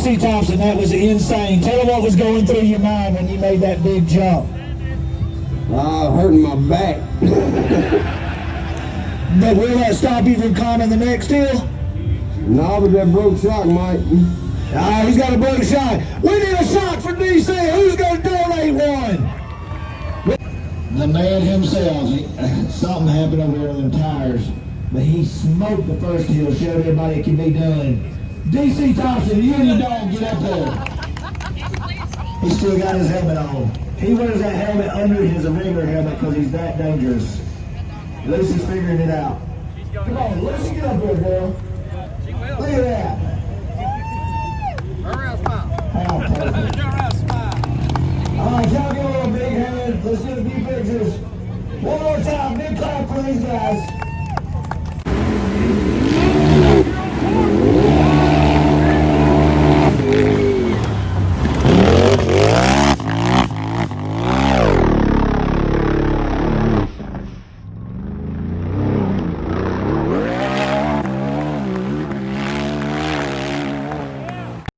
DC Thompson, that was insane. Tell them what was going through your mind when you made that big jump. Hurting my back. But will that stop you from climbing the next hill? No, but that broke shock might. He's got a broke shock. We need a shock for DC. Who's going to donate one? The man himself, something happened over there with them tires, but he smoked the first hill, showed everybody it can be done. DC Thompson, you and your dog, get up there. He still got his helmet on. He wears that helmet under his regular helmet because he's that dangerous. Lucy's figuring it out. Come on, Lucy, get up there, girl. Look at that. Turn around, smile. How perfect. Turn around, smile. All right, y'all give a little big hand. Let's get a few pictures. One more time, big clap for these guys.